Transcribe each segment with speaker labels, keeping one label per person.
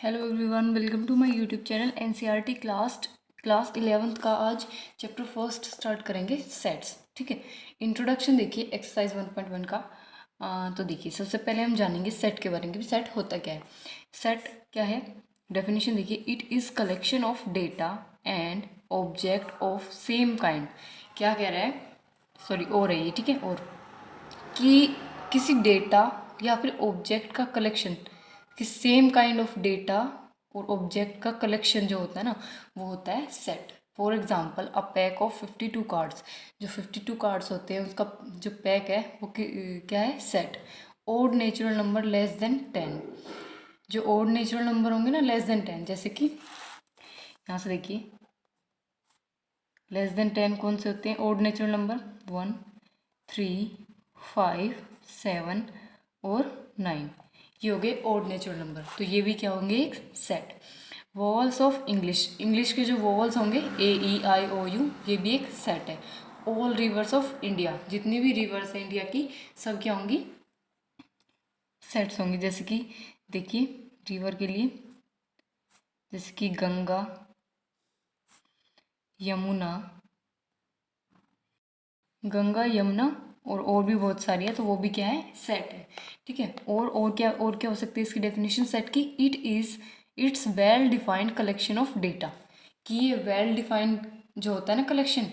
Speaker 1: Hello everyone, welcome to my YouTube channel NCERT class 11th का आज chapter first start करेंगे sets. ठीक है, इंट्रोडक्शन देखिए एक्सरसाइज 1.1 का। तो देखिए सबसे पहले हम जानेंगे सेट के बारे में कि सेट होता क्या है। सेट क्या है, डेफिनेशन देखिए, it is collection of data and object of same kind. क्या कह रहा है, सॉरी और है ये, ठीक है, और कि किसी डेटा या फिर ऑब्जेक्ट का कलेक्शन, कि सेम काइंड ऑफ डेटा और ऑब्जेक्ट का कलेक्शन जो होता है ना, वो होता है set. For example a pack of 52 cards, जो 52 कार्ड्स होते हैं उसका जो पैक है वो क्या है, set. Odd natural number less than 10, जो ओड नेचुरल नंबर होंगे ना लेस देन 10, जैसे कि यहाँ से देखिए लेस देन 10 कौन से होते हैं, ओड नेचुरल नंबर 1, 3, 5, 7 और 9, ये हो गए ओड नेचुरल नंबर। तो ये भी क्या होंगे, एक set. Vowels of English, English के जो वोवल्स होंगे A E I O U, ये भी एक सेट है। ऑल रिवर्स ऑफ इंडिया, जितनी भी रिवर्स है इंडिया की, सब क्या होंगी, सेट्स होंगी। जैसे कि देखिए रिवर के लिए, जैसे कि गंगा, यमुना, गंगा यमुना और भी बहुत सारी है, तो वो भी क्या है, सेट है। ठीक है, और क्या हो सकती है इसकी डेफिनेशन सेट की, it's well defined collection of data, कि ये वेल डिफाइंड जो होता है ना कलेक्शन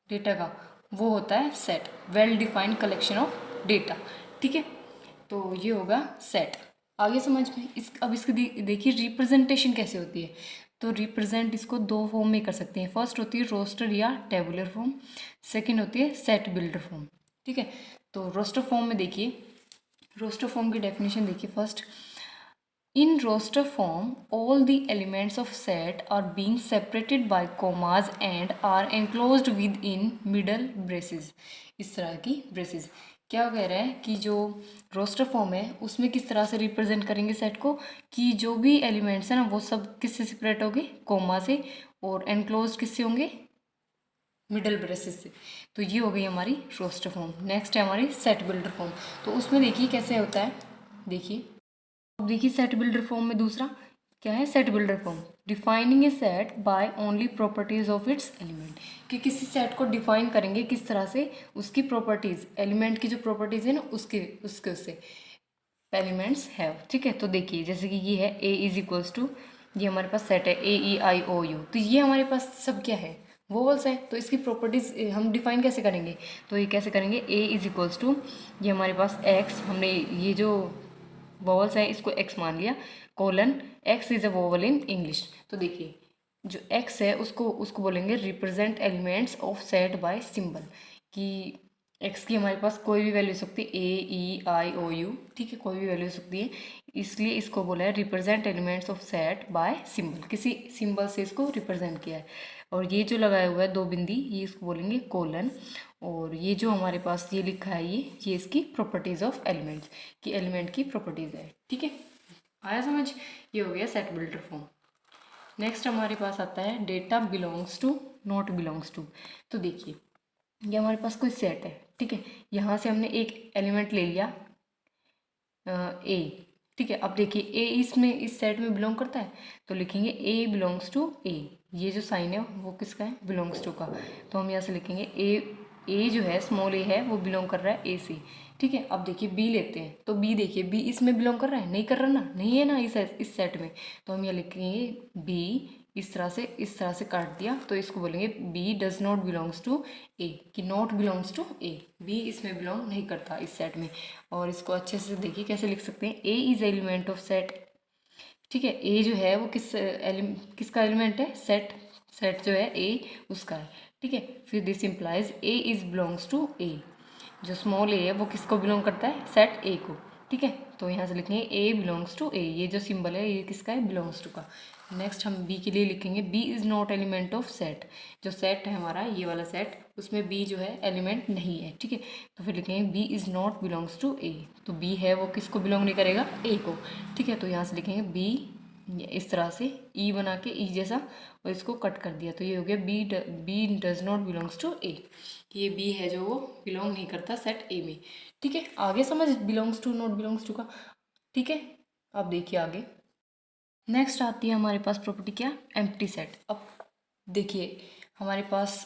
Speaker 1: डेटा का, वो होता है set, well defined collection of data. ठीक है, तो ये होगा सेट। आगे समझ में अब इसकी देखिए रिप्रेजेंटेशन कैसे होती है। तो रिप्रेजेंट इसको दो फॉर्म में कर सकते हैं। फर्स्ट होती है रोस्टर या टेबुलर फॉर्म, सेकंड होती है सेट बिल्डर फॉर्म। ठीक है, तो रोस्टर फॉर्म में देखिए, रोस्टर फॉर्म की डेफिनेशन देखिए first, in roster form all the elements of set are being separated by commas and are enclosed within middle braces। इस तरह की ब्रेसेस। क्या कह रहा है कि जो रोस्टर फॉर्म है उसमें किस तरह से रिप्रेजेंट करेंगे सेट को, कि जो भी एलिमेंट्स है ना वो सब किससे सेपरेट होंगे, कोमा से, और एनक्लोज किससे होंगे, मिडल ब्रेसेस से। तो ये हो गई हमारी रोस्टर फॉर्म। नेक्स्ट है हमारी सेट बिल्डर फॉर्म। तो उसमें देखिए कैसे होता है, देखिए अब देखिए सेट बिल्डर फॉर्म में दूसरा क्या है, set builder form, defining a set by only properties of its element, कि किसी सेट को डिफाइन करेंगे किस तरह से, उसकी प्रॉपर्टीज, एलिमेंट की जो प्रॉपर्टीज है ना उसके उसके उससे एलिमेंट्स हैव। ठीक है, तो देखिए जैसे कि ये है A इज इक्वल्स टू, ये हमारे पास सेट है AEIOU, तो ये हमारे पास सब क्या है, वोवल्स है। तो इसकी प्रॉपर्टीज हम डिफाइन कैसे करेंगे, तो ये कैसे करेंगे, A इज इक्वल्स टू, ये हमारे पास X, हमने ये जो वोवल्स है इसको X मान लिया, colon X is a vowel in English. तो देखिए जो X है उसको उसको बोलेंगे represent elements of set bye symbol, कि एक्स की हमारे पास कोई भी वैल्यू हो सकती है AEIOU, ठीक है, कोई भी वैल्यू हो सकती है, इसलिए इसको बोला है represent elements of set bye symbol, किसी सिंबल से इसको रिप्रेजेंट किया है। और ये जो लगाया हुआ है दो बिंदी, ये इसको बोलेंगे कोलन, और ये जो हमारे पास ये लिखा है ये इसकी प्रॉपर्टीज ऑफ एलिमेंट्स, की एलिमेंट की प्रॉपर्टीज है। ठीक है, आया समझ, ये हो गया सेट बिल्डर फॉर्म। नेक्स्ट हमारे पास आता है data belongs to not belongs to. तो देखिए ये हमारे पास कोई सेट है, ठीक है, यहाँ से हमने एक एलिमेंट ले लिया A। ठीक है, अब देखिए A इसमें इस सेट में बिलोंग करता है, तो लिखेंगे A बिलोंग्स टू A, ये जो साइन है वो किसका है, बिलोंग्स टू का। तो हम यहाँ से लिखेंगे A जो है स्मॉल a है वो बिलोंग कर रहा है A से। ठीक है, अब देखिए B लेते हैं, तो B देखिए B इसमें बिलोंग कर रहा है, नहीं कर रहा ना, नहीं है ना इस सेट में, तो हम यहाँ लिखेंगे B, इस तरह से काट दिया, तो इसको बोलेंगे B does not belongs to A, कि not belongs to A, B इसमें बिलोंग नहीं करता इस सेट में। और इसको अच्छे से देखिए कैसे लिख सकते हैं, A is element of set. ठीक है, A जो है वो किसका एलिमेंट है, सेट जो है A उसका है। ठीक है, फिर this implies A is belongs to A, जो स्मॉल a है वो किसको बिलोंग करता है, सेट A को। ठीक है, तो यहाँ से लिखेंगे A बिलोंग्स टू A, ये जो सिंबल है ये किसका है, बिलोंग्स टू का। नेक्स्ट हम B के लिए लिखेंगे B is not element of set, जो सेट है हमारा ये वाला सेट, उसमें B जो है एलिमेंट नहीं है। ठीक है, तो फिर लिखेंगे B is not belongs to A, तो B है वो किसको बिलोंग नहीं करेगा, A को। ठीक है, तो यहाँ से लिखेंगे B, इस तरह से E बना के E जैसा, और इसको कट कर दिया, तो ये हो गया B does not belongs to A, कि ये B है जो वो बिलोंग नहीं करता सेट A में। ठीक है, आगे समझ belongs to not belongs to का। ठीक है, अब देखिए आगे नेक्स्ट आती है हमारे पास प्रॉपर्टी क्या, एम्प्टी सेट। अब देखिए हमारे पास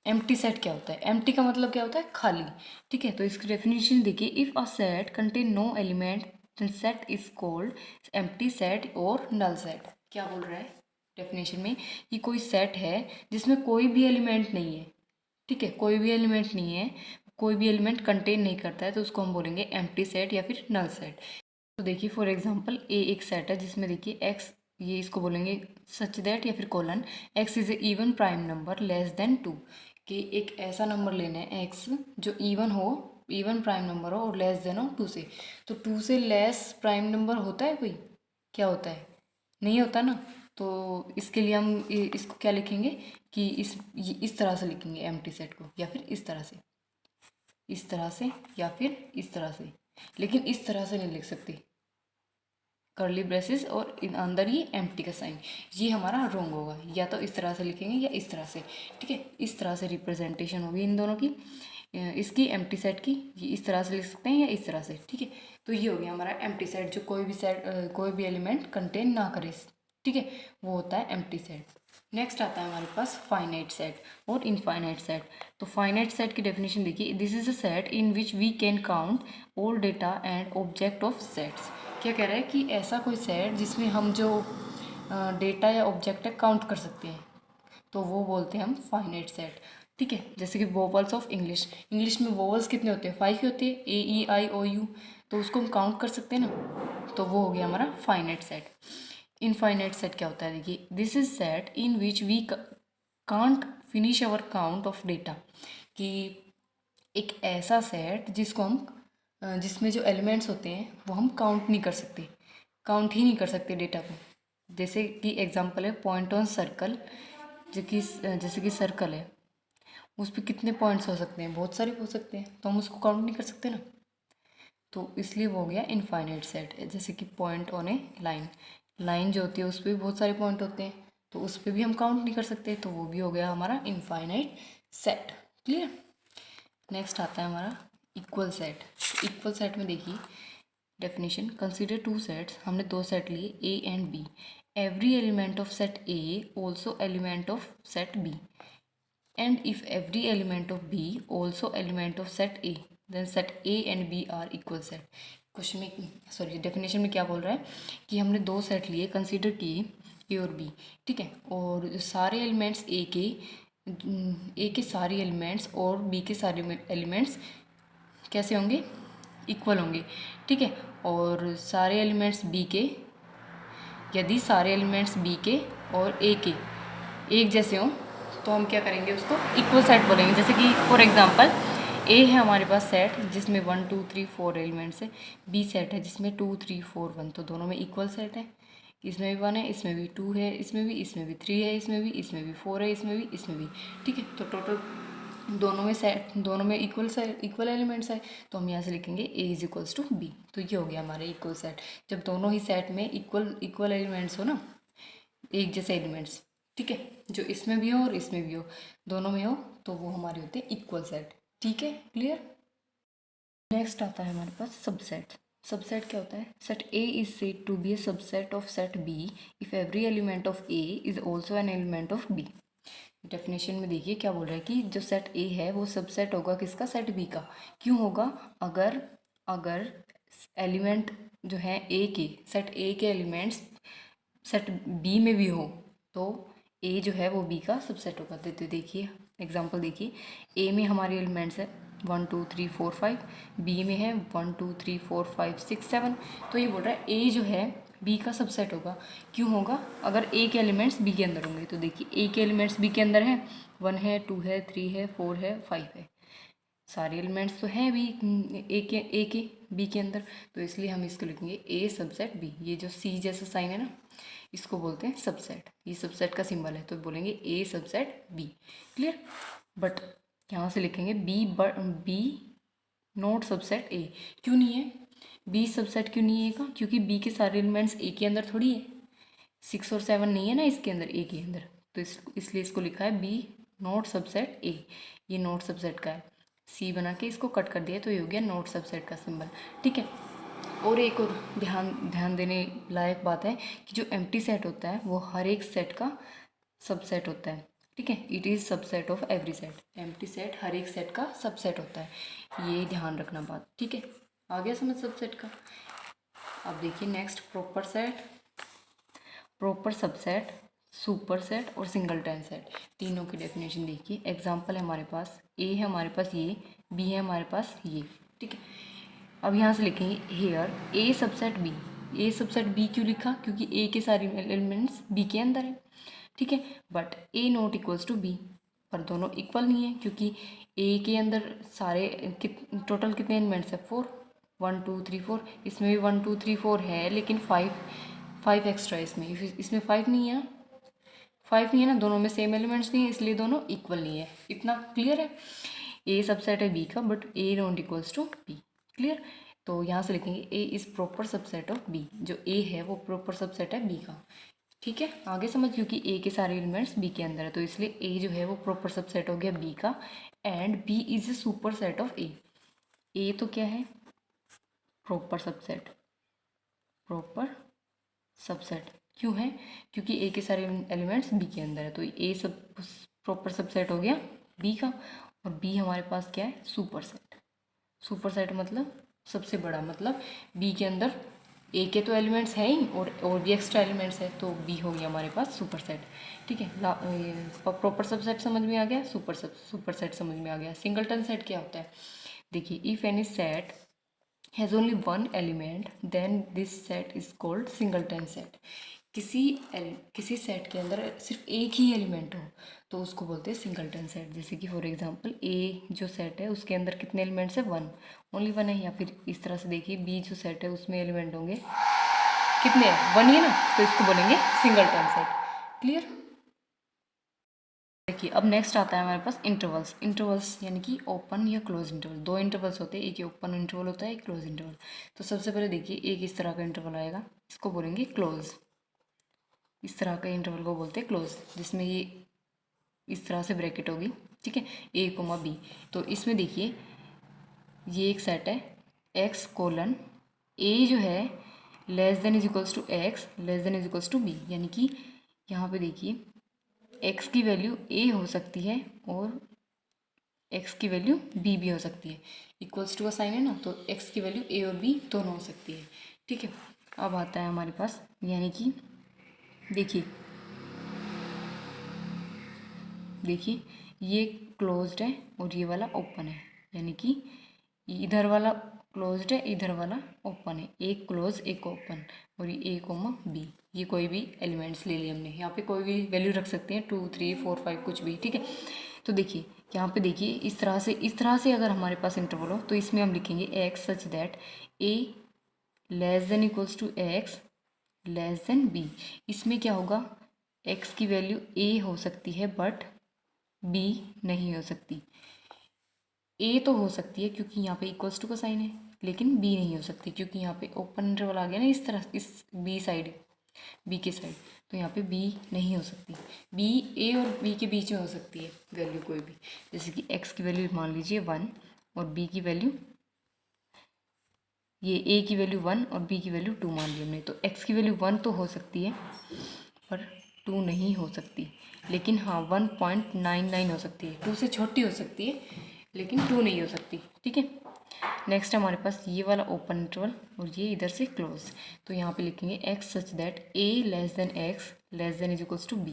Speaker 1: एम्प्टी सेट क्या होता है, एम्प्टी का मतलब क्या होता है, खाली। ठीक है, तो इसकी डेफिनेशन देखिए, if a set contain no element then set is called empty set और नल सेट। क्या बोल रहा है डेफिनेशन में, कि कोई सेट है जिसमें कोई भी एलिमेंट नहीं है। ठीक है, कोई भी एलिमेंट नहीं है, कोई भी एलिमेंट कंटेन नहीं करता है, तो उसको हम बोलेंगे एम्प्टी सेट या फिर नल सेट। तो देखिए फॉर एग्जांपल ए एक सेट है जिसमें देखिए एक्स, ये इसको बोलेंगे सच दैट या फिर colon x is a even prime number less then 2, कि एक ऐसा नंबर लेना है एक्स जो इवन हो, इवन प्राइम नंबर हो और लेस देन हो 2 से। तो 2 से लेस प्राइम नंबर होता है कोई, क्या होता है, नहीं होता ना। तो इसके लिए हम इसको क्या लिखेंगे कि इस तरह से लिखेंगे एम्प्टी सेट को, या फिर इस तरह से, इस तरह से या फिर इस तरह से, लेकिन इस तरह से नहीं लिख सकते, कर्ली ब्रेसेस और इन अंदर ही एम्प्टी का साइन, ये हमारा रॉन्ग होगा। या तो इस तरह से लिखेंगे या इस तरह से। ठीक है, इस तरह से रिप्रेजेंटेशन होगी इन दोनों की, इसकी एम्प्टी सेट की, ये इस तरह से लिख सकते हैं या इस तरह से। ठीक है, तो ये हो गया हमारा एम्प्टी सेट, जो कोई भी सेट कोई भी एलिमेंट कंटेन ना करे। ठीक है, वो होता है एम्प्टी सेट। नेक्स्ट आता है हमारे पास फाइनाइट सेट और इनफाइनाइट सेट। तो फाइनाइट सेट की डेफिनेशन देखिए, this is a set in which we can count all data and object of sets. क्या कह रहा है कि ऐसा कोई सेट जिसमें हम जो डेटा या ऑब्जेक्ट है काउंट कर सकते हैं, तो वो बोलते हैं हम फाइनाइट सेट। ठीक है, जैसे कि वोवल्स ऑफ इंग्लिश, इंग्लिश में वोवल्स कितने होते हैं, 5 ही होते हैं, ए ई आई ओ यू, तो उसको हम काउंट कर सकते हैं ना, तो वो हो गया हमारा फाइनाइट सेट। इनफाइनाइट सेट क्या होता है, देखिए this is set in which we can't finish our count of data, कि एक ऐसा सेट जिसको हम जिसमें जो एलिमेंट्स होते हैं वो हम काउंट नहीं कर सकते, काउंट ही नहीं कर सकते डेटा को। जैसे कि एग्जांपल है पॉइंट ऑन सर्कल, जो कि जैसे कि सर्कल है, उस पर कितने पॉइंट्स हो सकते हैं, बहुत सारे हो सकते हैं, तो हम उसको काउंट नहीं कर सकते ना, तो इसलिए वो हो गया इनफाइनाइट सेट। जैसे कि point on A line, line जो होती है उस पर भी बहुत सारे पॉइंट होते हैं, तो उस पर भी हम काउंट नहीं कर सकते, तो वो भी हो गया हमारा इनफाइनाइट सेट। क्लियर। नेक्स्ट आता है हमारा इक्वल सेट। इक्वल सेट में देखिए डेफिनेशन, कंसीडर टू सेट्स, हमने दो सेट लिए A and B, every element of set A also element of set B, and if every element of B also element of set A, then set A and B are equal set। Question में sorry definition में क्या बोल रहा है कि हमने दो set लिए, कंसीडर किए ए और बी। ठीक है, और सारे एलिमेंट्स ए के सारे एलिमेंट्स और बी के सारे एलिमेंट्स कैसे होंगे, इक्वल होंगे। ठीक है, और सारे एलिमेंट्स बी के, यदि सारे एलिमेंट्स बी के और ए के एक जैसे हों तो हम क्या करेंगे, उसको इक्वल सेट बोलेंगे। जैसे कि फॉर एग्जांपल ए है हमारे पास सेट जिसमें 1 2 3 4 एलिमेंट्स है, बी सेट है जिसमें 2 3 4 1, तो दोनों में इक्वल सेट है। इसमें भी 1 है, इसमें भी 2 है, इसमें भी 3 है, इसमें भी 4 है, इसमें भी। ठीक है, तो टोटल दोनों में इक्वल एलिमेंट्स है, तो हम यहाँ से लिखेंगे ए इज इक्वल्स टू बी। तो ये हो गया हमारे इक्वल सेट, जब दोनों ही सेट में इक्वल एलिमेंट्स हो ना, एक जैसे एलिमेंट्स। ठीक है, जो इसमें भी हो और इसमें भी हो, दोनों में हो, तो वो हमारे होते हैं इक्वल सेट। ठीक है, क्लियर। नेक्स्ट आता है हमारे पास सबसेट। सबसेट क्या होता है, set A is said to be a subset of set B if every element of A is also an element of B. Definition में देखिए क्या बोल रहा है कि जो सेट ए है वो सबसेट होगा किसका, सेट बी का। क्यों होगा, अगर अगर एलिमेंट जो है ए के, सेट ए के एलिमेंट्स सेट बी में भी हो, तो ए जो है वो बी का सबसेट होगा। तो देखिए एग्जांपल देखिए, ए में हमारे एलिमेंट्स है 1 2 3 4 5, बी में है 1 2 3 4 5 6 7, तो ये बोल रहा है ए जो है बी का सबसेट होगा। क्यों होगा, अगर ए के एलिमेंट्स बी के अंदर होंगे। तो देखिए ए के एलिमेंट्स बी के अंदर है, 1 है 2 है 3 है 4 है 5 है, सारे एलिमेंट्स तो हैं भी ए के बी के अंदर, तो इसलिए हम इसको लिखेंगे ए सबसेट बी। ये जो सी जैसा साइन है ना, इसको बोलते हैं सबसेट, ये सबसेट का सिंबल है, तो बोलेंगे ए सबसेट बी। क्लियर। बट यहाँ से लिखेंगे बी नॉट सबसेट ए। क्यों नहीं है बी सबसेट, क्यों नहीं है का, क्योंकि बी के सारे एलिमेंट्स ए के अंदर थोड़ी है, 6 और 7 नहीं है ना इसके अंदर, ए के अंदर, तो इसलिए इसको लिखा है बी नॉट सबसेट ए। ये नॉट सबसेट का है, सी बना के इसको कट कर दिया, तो ये हो गया नॉट सबसेट का सिंबल। ठीक है, और एक और ध्यान ध्यान देने लायक बात है कि जो एम्प्टी सेट होता है वो हर एक सेट का सबसेट होता है, ठीक है। It is subset of every set. Empty set हर एक सेट का सबसेट होता है, ये ध्यान रखना बात, ठीक है। आ गया समझ सबसेट का। अब देखिए next, proper set, proper subset, super set और सिंगलटन सेट, तीनों की डेफिनेशन देखिए। एग्जांपल है हमारे पास, ए है हमारे पास ये, बी है हमारे पास ये, ठीक है। अब यहाँ से लिखेंगे hair A subset B. A subset B क्यों लिखा? क्योंकि ए के सारे एलिमेंट्स बी के अंदर है, ठीक है। But A not equals to B, पर दोनों इक्वल नहीं है क्योंकि ए के अंदर सारे टोटल कितने एलिमेंट्स है? 4, 1 2 3 4। इसमें भी 1 2 3 4 है, लेकिन 5 एक्स्ट्रा है इसमें। इसमें 5 नहीं है ना, 5 नहीं है ना, दोनों में सेम एलिमेंट्स नहीं है, इसलिए दोनों इक्वल नहीं है। इतना क्लियर है? ए सबसेट है बी का, but A not equals to B. Clear? तो यहाँ से लिखेंगे A is proper subset of B. जो ए है वो प्रॉपर सबसेट है बी का, ठीक है। आगे समझ, क्योंकि ए के सारे एलिमेंट्स बी के अंदर है, तो इसलिए ए जो है वो प्रॉपर सबसेट हो गया बी का। And B is a super set of A. A तो क्या है? प्रॉपर सबसेट, प्रॉपर सबसेट क्यों है? क्योंकि ए के सारे एलिमेंट्स बी के अंदर है, तो ए सब प्रॉपर सबसेट हो गया बी का। और बी हमारे पास क्या है? Super set. सुपर सेट मतलब सबसे बड़ा, मतलब बी के अंदर ए के तो एलिमेंट्स है ही और भी एक्स्ट्रा एलिमेंट्स है, तो बी हो गया हमारे पास सुपर सेट, ठीक है। प्रॉपर सबसेट समझ में आ गया, सुपर सेट समझ में आ गया। सिंगलटन सेट क्या होता है? देखिए, if any set has only one element then this set is called singleton set. किसी सेट के अंदर सिर्फ एक ही एलिमेंट हो तो उसको बोलते हैं सिंगलटन सेट। जैसे कि फॉर एग्जांपल ए जो सेट है उसके अंदर कितने एलिमेंट्स है? 1, ओनली 1 है। या फिर इस तरह से देखिए, बी जो सेट है उसमें एलिमेंट होंगे कितने? 1 ही है ना, तो इसको बोलेंगे सिंगलटन सेट। क्लियर? देखिए, अब नेक्स्ट आता है हमारे पास इंटरवल्स। इंटरवल्स यानी कि ओपन या क्लोज इंटरवल। दो इंटरवल्स होते हैं, एक ओपन इंटरवल होता है, एक क्लोज इंटरवल। तो सबसे पहले देखिए, एक इस तरह का इंटरवल आएगा, इसको बोलेंगे क्लोज। इस तरह के इंटरवल को बोलते हैं क्लोज, जिसमें ये इस तरह से ब्रैकेट होगी, ठीक है, ए कोमा बी। तो इसमें देखिए, ये एक सेट है एक्स कोलन ए जो है less than is equals to X less than is equals to B. यानी कि यहाँ पे देखिए, एक्स की वैल्यू ए हो सकती है और एक्स की वैल्यू बी भी हो सकती है। इक्वल्स टू का साइन है ना, तो एक्स की वैल्यू ए और बी दोनों हो सकती है, ठीक है। अब आता है हमारे पास, यानी कि देखिए ये क्लोज्ड है और ये वाला ओपन है, यानी कि इधर वाला क्लोज्ड है, इधर वाला ओपन है। एक क्लोज एक ओपन, और ये ए कोमा बी, ये कोई भी एलिमेंट्स ले लिए हमने। यहाँ पे कोई भी वैल्यू रख सकते हैं, 2 3 4 5 कुछ भी, ठीक है। तो देखिए यहाँ पे देखिए, इस तरह से अगर हमारे पास इंटरवल हो तो इसमें हम लिखेंगे X such that A less than equals to X less than B. इसमें क्या होगा? एक्स की वैल्यू ए हो सकती है बट बी नहीं हो सकती। ए तो हो सकती है क्योंकि यहाँ पे इक्वल्स टू का साइन है, लेकिन बी नहीं हो सकती क्योंकि यहाँ पे ओपन इंटरवल आ गया ना, इस तरह, इस बी साइड, बी के साइड, तो यहाँ पे बी नहीं हो सकती। बी ए और बी के बीच में हो सकती है वैल्यू कोई भी। जैसे कि एक्स की वैल्यू मान लीजिए 1 और बी की वैल्यू, ये ए की वैल्यू 1 और बी की वैल्यू 2 मान ली हमने, तो एक्स की वैल्यू 1 तो हो सकती है पर 2 नहीं हो सकती। लेकिन हाँ 1.99 हो सकती है, 2 से छोटी हो सकती है लेकिन 2 नहीं हो सकती, ठीक है। नेक्स्ट हमारे पास ये वाला ओपन इंटरवल और ये इधर से क्लोज। तो यहाँ पे लिखेंगे X such that A less than X less than is equals to B.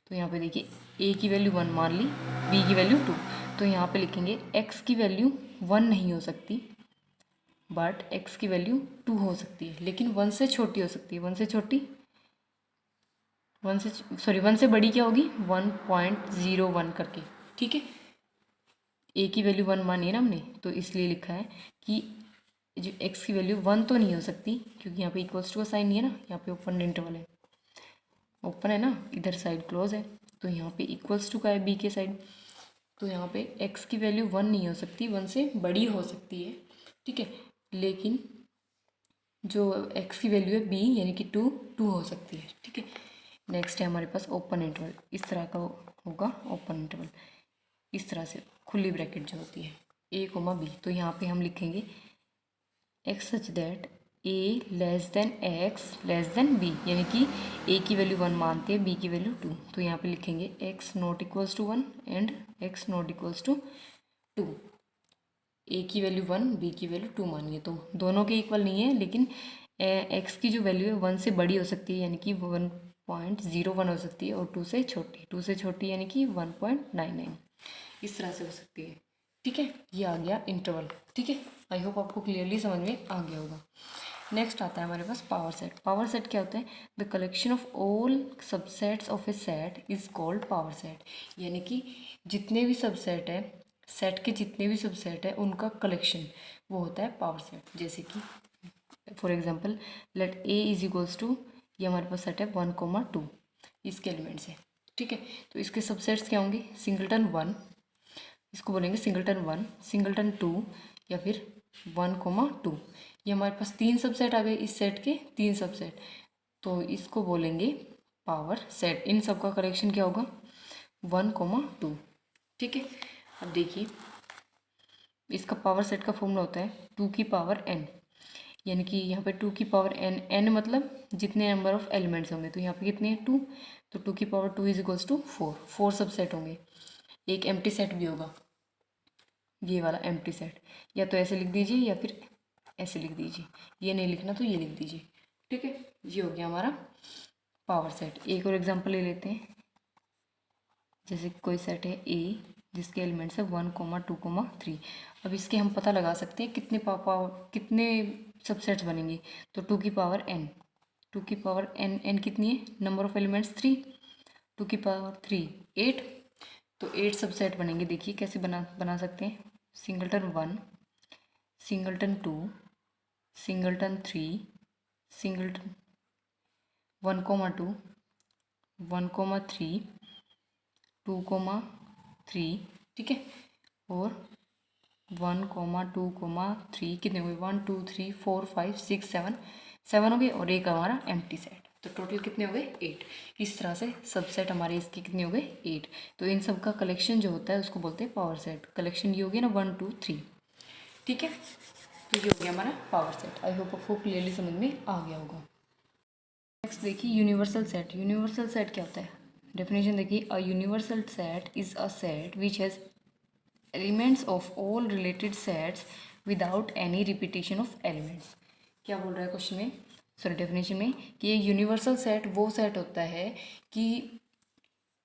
Speaker 1: तो यहाँ पे देखिए, ए की वैल्यू 1 मान ली, बी की वैल्यू 2। तो यहाँ पे लिखेंगे एक्स की वैल्यू 1 नहीं हो सकती बट एक्स की वैल्यू 2 हो सकती है, लेकिन 1 से छोटी हो सकती है। 1 से छोटी, 1 से बड़ी क्या होगी? 1.01 करके, ठीक है। ए की वैल्यू 1 मानी है ना हमने, तो इसलिए लिखा है कि जो एक्स की वैल्यू 1 तो नहीं हो सकती क्योंकि यहाँ पे इक्वल्स टू का साइन नहीं है ना, यहाँ पे ओपन इंटरवल है, ओपन है ना, इधर साइड क्लोज है, तो यहाँ पे इक्वल्स टू का है बी के साइड। तो यहाँ पे एक्स की वैल्यू 1 नहीं हो सकती, 1 से बड़ी हो सकती है, ठीक है। लेकिन जो एक्स की वैल्यू है बी यानी कि 2 हो सकती है, ठीक है। नेक्स्ट है हमारे पास ओपन इंटरवल। इस तरह का होगा ओपन इंटरवल, इस तरह से खुली ब्रैकेट जो होती है, ए कोमा बी। तो यहाँ पे हम लिखेंगे X such that A less than X less than B, यानी कि ए की वैल्यू 1 मानते हैं, बी की वैल्यू 2। तो यहाँ पे लिखेंगे X not equals to 1 and X not equals to 2। A की वैल्यू 1, बी की वैल्यू 2 मानिए, तो दोनों के इक्वल नहीं है, लेकिन एक्स की जो वैल्यू है 1 से बड़ी हो सकती है, यानी कि 1.01 हो सकती है, और 2 से छोटी यानी कि 1.99, इस तरह से हो सकती है। ठीक है, ये आ गया इंटरवल। ठीक है, आई होप आपको क्लियरली समझ में आ गया होगा। नेक्स्ट आता है हमारे पास पावर सेट। पावर सेट क्या होता है? The collection of all subsets of A set is called power set, यानी कि जितने भी सबसेट है, सेट के जितने भी सबसेट है उनका कलेक्शन वो होता है पावर सेट। जैसे कि for example let A is equals to, ये हमारे पास सेट है 1,2 इसके एलिमेंट्स है। ठीक है, तो इसके सबसेट्स क्या होंगे? सिंगलटन 1, इसको बोलेंगे सिंगलटन 1, सिंगलटन 2, या फिर 1,2। ये हमारे पास 3 सबसेट आ गए, इस सेट के 3 सबसेट, तो इसको बोलेंगे पावर सेट। इन सब का कलेक्शन क्या होगा? 1,2। ठीक है, अब देखिए इसका पावर सेट का फॉर्मूला होता है 2 की पावर n, यानी कि यहाँ पे 2 की पावर n, n मतलब जितने नंबर ऑफ एलिमेंट्स होंगे, तो यहाँ पे कितने हैं? 2, तो 2 की power 2 is equals to 4 subset होंगे। एक एम्प्टी सेट भी होगा, ये वाला एम्प्टी सेट, या तो ऐसे लिख दीजिए या फिर ऐसे लिख दीजिए, ये नहीं लिखना तो ये लिख दीजिए। ठीक है, ये हो गया हमारा पावर सेट। एक और एग्जांपल ले लेते हैं, जैसे कोई सेट है ए जिसके एलिमेंट्स है 1,2,3। अब इसके हम पता लगा सकते हैं कितने सबसेट्स बनेंगे, तो 2 की पावर n, 2 की पावर n, n कितनी है? नंबर ऑफ एलिमेंट्स 3, 2 की पावर 3 8, तो 8 सबसेट बनेंगे। देखिए कैसे बना सकते हैं? सिंगलटन 1, सिंगलटन 2, सिंगलटन 3, सिंगलटन 1,2, 1,3, 2,3, ठीक है, और 1,2,3 कितने हुए? 1 2 3 4 5 6 7 हो गए, और एक हमारा एम्प्टी सेट, तो टोटल कितने हो गए? 8। इस तरह से सबसेट हमारे इसके कितने हो गए? 8। तो इन सब का कलेक्शन जो होता है उसको बोलते हैं पावर सेट। कलेक्शन ये हो गया ना 1 2 3। ठीक है, तो ये हो गया हमारा पावर सेट। आई होप आपको क्लियरली समझ में आ गया होगा। नेक्स्ट देखिए यूनिवर्सल सेट। यूनिवर्सल सेट क्या होता है? डेफिनेशन देखिए, a universal set is a set which has elements of all related sets without any repetition of elements. क्या बोल रहा है क्वेश्चन में, सॉरी डेफिनेशन में, कि ये यूनिवर्सल सेट वो सेट होता है कि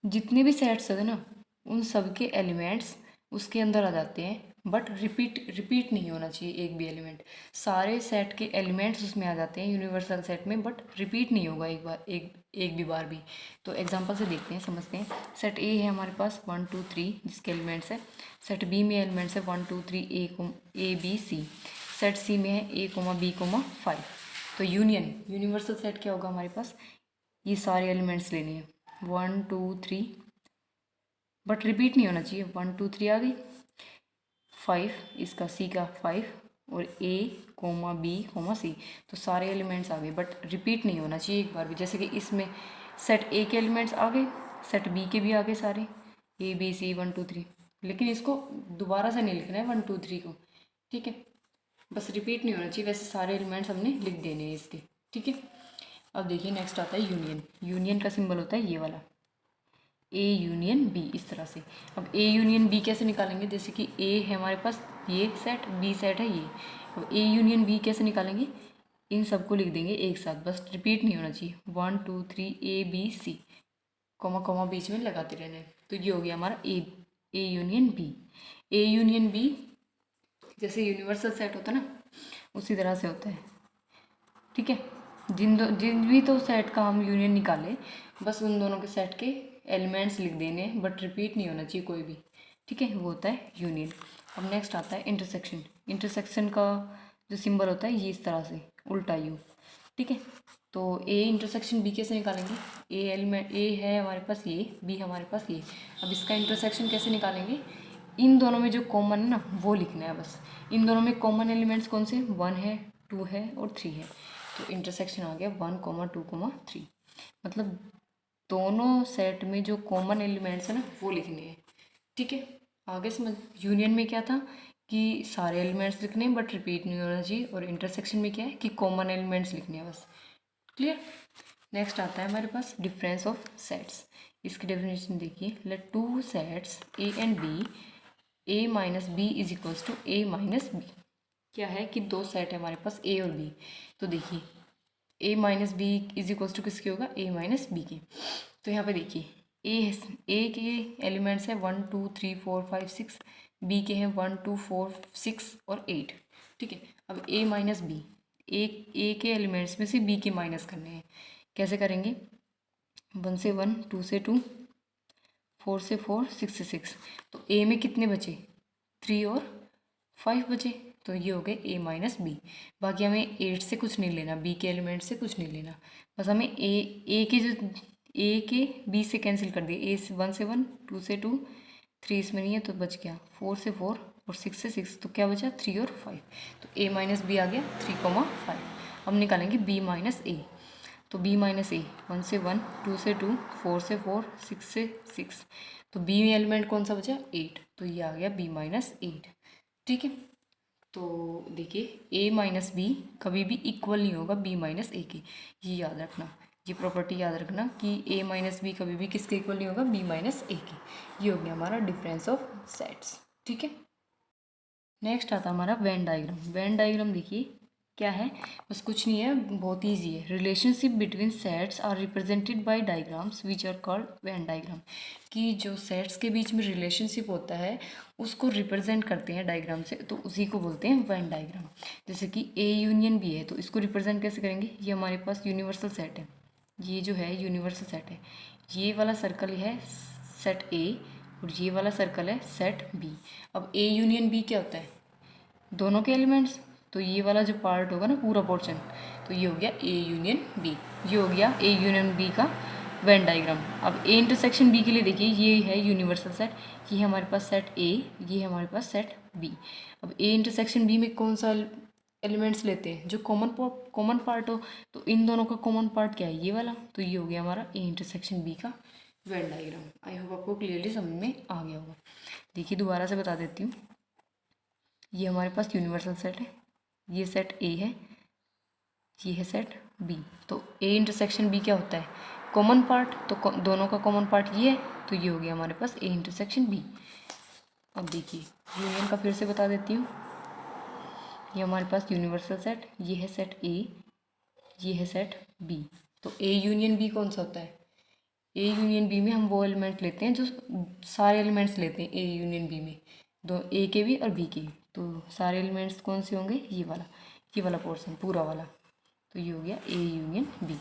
Speaker 1: जितने भी सेट्स होते हैं ना उन सब के एलिमेंट्स उसके अंदर आ जाते हैं, बट रिपीट नहीं होना चाहिए एक भी एलिमेंट। सारे सेट के एलिमेंट्स उसमें आ जाते हैं यूनिवर्सल सेट में, बट रिपीट नहीं होगा एक भी बार भी। तो एग्जांपल से देखते हैं, समझते हैं। सेट ए है हमारे पास 1 2 3 जिसके एलिमेंट्स है। सेट बी में एलिमेंट्स है 1 2 3 ए बी सी। सेट सी में है ए बी 5। तो यूनिवर्सल सेट क्या होगा हमारे पास? ये सारे एलिमेंट्स लेने हैं 1 2 3, बट रिपीट नहीं होना चाहिए। 1 2 3 आ गई, 5 इसका सी का 5, और ए बी सी, तो सारे एलिमेंट्स आ गए, बट रिपीट नहीं होना चाहिए एक बार भी। जैसे कि इसमें सेट ए के एलिमेंट्स आ गए, सेट बी के भी आ गए सारे, ए बी सी 1 2 3, लेकिन इसको दोबारा से नहीं लिखना है 1 2 3 को। ठीक है, बस रिपीट नहीं होना चाहिए, वैसे सारे एलिमेंट्स हमने लिख देने हैं इसके। ठीक है, अब देखिए नेक्स्ट आता है यूनियन। यूनियन का सिंबल होता है ये वाला, ए यूनियन बी, इस तरह से। अब ए यूनियन बी कैसे निकालेंगे? जैसे कि ए है हमारे पास ये सेट, बी सेट है ये, अब ए यूनियन बी कैसे निकालेंगे? इन सबको लिख देंगे एक साथ, बस रिपीट नहीं होना चाहिए। 1 2 3 A B C, comma comma बीच में लगाते रहना है। तो ये हो गया हमारा A union B. A union B जैसे यूनिवर्सल सेट होता है ना, उसी तरह से होता है। ठीक है, जिन भी तो सेट का हम यूनियन निकाले, बस उन दोनों के सेट के एलिमेंट्स लिख देने, बट रिपीट नहीं होना चाहिए कोई भी। ठीक है, वो होता है यूनियन। अब नेक्स्ट आता है इंटरसेक्शन। इंटरसेक्शन का जो सिंबल होता है ये इस तरह से, उल्टा यू। ठीक है, तो ए इंटरसेक्शन बी कैसे निकालेंगे? ए एलिमेंट, ए है हमारे पास ये, बी हमारे पास ये। अब इसका इंटरसेक्शन कैसे निकालेंगे? इन दोनों में जो कॉमन है ना वो लिखना है बस। इन दोनों में कॉमन एलिमेंट्स कौन से? 1 है, 2 है और 3 है। तो इंटरसेक्शन आ गया 1 2 3, मतलब दोनों सेट में जो कॉमन एलिमेंट्स है ना वो लिखने हैं। ठीक है, आगे समझ। यूनियन में क्या था कि सारे एलिमेंट्स लिखने हैं बट रिपीट नहीं होना चाहिए, और इंटरसेक्शन में क्या है कि कॉमन एलिमेंट्स लिखने हैं बस। क्लियर। नेक्स्ट आता है हमारे पास डिफरेंस ऑफ सेट्स। इसकी डेफिनेशन देखिए, let two sets A and B, A minus B is equals to A minus B. क्या है कि दो सेट है हमारे पास ए और बी, तो देखिए A minus B is equals to किसके होगा, ए माइनस बी के। तो यहाँ पे देखिए ए के एलिमेंट्स है 1 2 3 4 5 6, बी के हैं 1 2 4 6 और 8। ठीक है, अब ए माइनस बी, ए के एलिमेंट्स में से बी के माइनस करने हैं। कैसे करेंगे, 1 से 1, 2 से 2, 4 से 4, 6 से 6। तो ए में कितने बचे, 3 और 5 बचे, तो ये हो गए ए माइनस बी। बाकी हमें 8 से कुछ नहीं लेना, बी के एलिमेंट से कुछ नहीं लेना, बस हमें ए के जो ए के बी से कैंसिल कर दिए, ए से 1 से 1, 2 से 2, 3 इसमें नहीं है तो बच गया 4 से 4 और 6 से 6, तो क्या बचा 3 और 5। तो ए माइनस बी आ गया 3,5। अब निकालेंगे बी माइनस ए, तो बी माइनस ए 1 से 1, 2 से 2, 4 से 4, 6 से 6, तो बी में एलिमेंट कौन सा बचा 8, तो ये आ गया बी माइनस 8। ठीक है, तो देखिए ए माइनस बी कभी भी इक्वल नहीं होगा बी माइनस ए के, ये याद रखना, ये प्रॉपर्टी याद रखना कि ए माइनस बी कभी भी किसके इक्वल नहीं होगा, बी माइनस ए के। ये हो गया हमारा डिफरेंस ऑफ सेट्स। ठीक है, नेक्स्ट आता हमारा वेन डायग्राम। वेन डायग्राम देखिए क्या है, बस कुछ नहीं है, बहुत ईजी है। Relationship between sets are represented by diagrams which are called Venn diagram. कि जो सेट्स के बीच में रिलेशनशिप होता है उसको रिप्रेजेंट करते हैं डायग्राम से, तो उसी को बोलते हैं वेन डायग्राम। जैसे कि ए यूनियन बी है, तो इसको रिप्रेजेंट कैसे करेंगे, ये हमारे पास यूनिवर्सल सेट है, ये जो है यूनिवर्सल सेट है, ये वाला सर्कल है सेट ए और ये वाला सर्कल है सेट बी। अब ए यूनियन बी क्या होता है, दोनों के एलिमेंट्स, तो ये वाला जो पार्ट होगा ना पूरा पोर्शन, तो ये हो गया ए यूनियन बी, ये हो गया ए यूनियन बी का वेन डायग्राम। अब ए इंटरसेक्शन बी के लिए देखिए, ये है यूनिवर्सल सेट, ये है हमारे पास सेट ए, ये है हमारे पास सेट बी। अब ए इंटरसेक्शन बी में कौन सा एलिमेंट्स लेते हैं, जो कॉमन पार्ट हो, तो इन दोनों का कॉमन पार्ट क्या है, ये वाला, तो ये हो गया हमारा ए इंटरसेक्शन बी का वेन डायग्राम। आई होप आपको क्लियरली समझ में आ गया होगा। देखिए दोबारा से बता देती हूँ, ये हमारे पास यूनिवर्सल सेट है, ये सेट ए है, ये है सेट बी। तो ए इंटरसेक्शन बी क्या होता है, कॉमन पार्ट, तो दोनों का कॉमन पार्ट ये है, तो ये हो गया हमारे पास ए इंटरसेक्शन बी। अब देखिए यूनियन का फिर से बता देती हूँ, ये हमारे पास यूनिवर्सल सेट, ये है सेट ए, ये है सेट बी। तो ए यूनियन बी कौन सा होता है, ए यूनियन बी में हम वो एलिमेंट लेते हैं जो सारे एलिमेंट्स लेते हैं ए यूनियन बी में, दो ए के भी और बी के भी। तो सारे एलिमेंट्स कौन से होंगे, ये वाला पोर्शन पूरा वाला, तो ये हो गया ए यूनियन बी।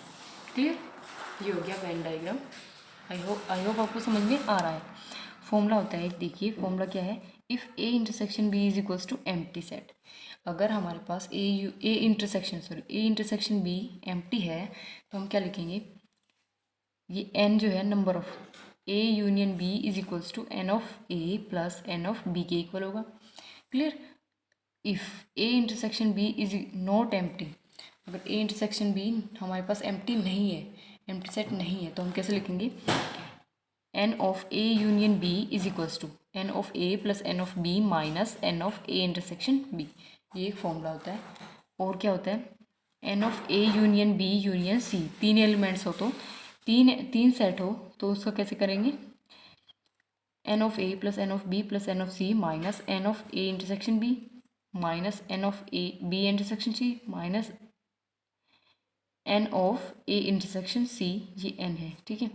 Speaker 1: क्लियर, ये हो गया वेन डायग्राम। आई होप आपको समझ में आ रहा है। फॉर्मूला होता है एक, देखिए फॉर्मूला क्या है, if A intersection B is equals to empty set. अगर हमारे पास ए इंटरसेक्शन बी एम्प्टी है, तो हम क्या लिखेंगे, ये एन जो है number of A union B is equals to N of A plus N of B के इक्वल होगा। Clear, if A intersection B is not empty, अगर ए इंटरसेक्शन बी हमारे पास एम्प्टी नहीं है, एम्प्टी सेट नहीं है, तो हम कैसे लिखेंगे, N of A union B is equals to N of A plus N of B minus N of A intersection B. ये एक फॉर्मूला होता है। और क्या होता है, N of A union B union C, तीन एलिमेंट्स हो तो तीन सेट हो तो उसका कैसे करेंगे, N of A plus N of B plus N of C minus N of A intersection B minus N of A B intersection C minus N of A intersection C, ये N है, ठीक है,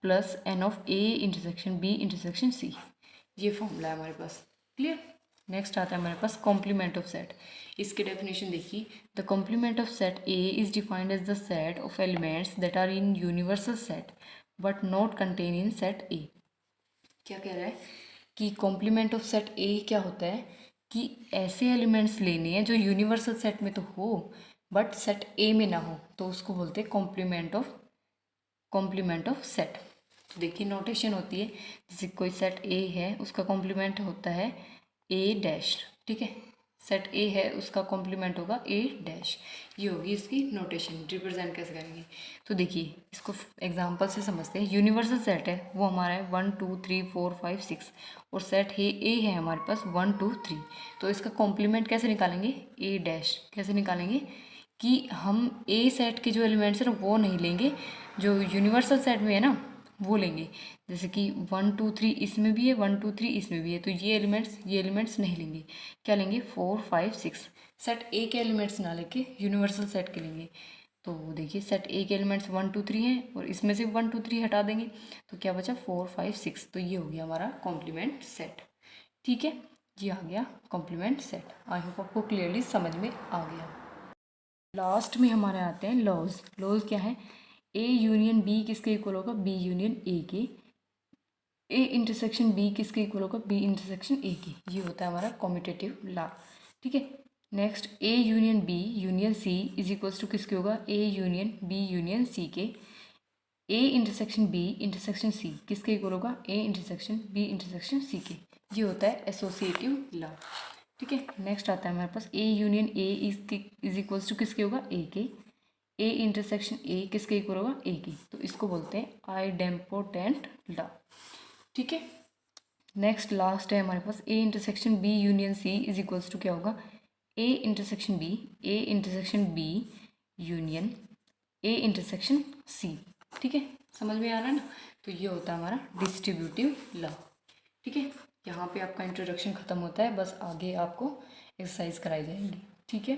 Speaker 1: plus N of A intersection B intersection C. ये formula है हमारे पास। Clear, next आता है हमारे पास कॉम्प्लीमेंट ऑफ सेट। इसकी डेफिनेशन देखिए, the complement of set A is defined as the set of elements that are in universal set but not contain in set A. क्या कह रहा है कि कॉम्प्लीमेंट ऑफ सेट ए क्या होता है, कि ऐसे एलिमेंट्स लेने हैं जो यूनिवर्सल सेट में तो हो बट सेट ए में ना हो, तो उसको बोलते हैं कॉम्प्लीमेंट ऑफ सेट। तो देखिए नोटेशन होती है, जैसे कोई सेट ए है उसका कॉम्प्लीमेंट होता है ए डैश, ठीक है, सेट ए है उसका कॉम्प्लीमेंट होगा ए डैश। ये होगी इसकी नोटेशन, रिप्रेजेंट कैसे करेंगे। तो देखिए इसको एग्जांपल से समझते हैं। यूनिवर्सल सेट है वो हमारा है 1 2 3 4 5 6 और सेट है ए है हमारे पास 1 2 3। तो इसका कॉम्प्लीमेंट कैसे निकालेंगे, ए डैश। कैसे निकालेंगे कि हम ए सेट के जो एलिमेंट्स हैं ना वो नहीं लेंगे, जो यूनिवर्सल सेट में है ना वो लेंगे। जैसे कि 1 2 3 इसमें भी है, 1 2 3 इसमें भी है, तो ये एलिमेंट्स नहीं लेंगे। क्या लेंगे, 4 5 6 सेट ए के एलिमेंट्स ना लेके यूनिवर्सल सेट के लेंगे। तो देखिए सेट ए के एलिमेंट्स 1 2 3 हैं और इसमें से 1 2 3 हटा देंगे तो क्या बचा 4 5 6। तो ये हो गया हमारा कॉम्प्लीमेंट सेट। ठीक है, ये आ गया कॉम्प्लीमेंट सेट। आई होप आपको क्लियरली समझ में आ गया। लास्ट में हमारे आते हैं लॉज। लॉज क्या है, ए यूनियन बी किसके इक्वल होगा, बी यूनियन ए के। ए इंटरसेक्शन बी किसके इक्वल होगा, बी इंटरसेक्शन ए के। ये होता है हमारा कॉम्यूटेटिव लॉ। ठीक है, next A union B union C is equals to किसके होगा, A union B union C के। A intersection B intersection C किसके इक्वल होगा, A intersection B intersection C के। ये होता है एसोसिएटिव लॉ। ठीक है, नेक्स्ट आता है हमारे पास A union A is equals to किसके होगा, ए के। ए इंटरसेक्शन ए किसके इक्वल होगा, ए की। तो इसको बोलते हैं आइडेम्पोटेंट लॉ। ठीक है, नेक्स्ट लास्ट है हमारे पास A intersection B union C is equals to क्या होगा, A intersection B union A intersection C. ठीक है, समझ में आ रहा है ना। तो ये होता है हमारा डिस्ट्रीब्यूटिव लॉ। ठीक है, यहाँ पे आपका इंट्रोडक्शन ख़त्म होता है, बस आगे आपको एक्सरसाइज कराई जाएगी। ठीक है।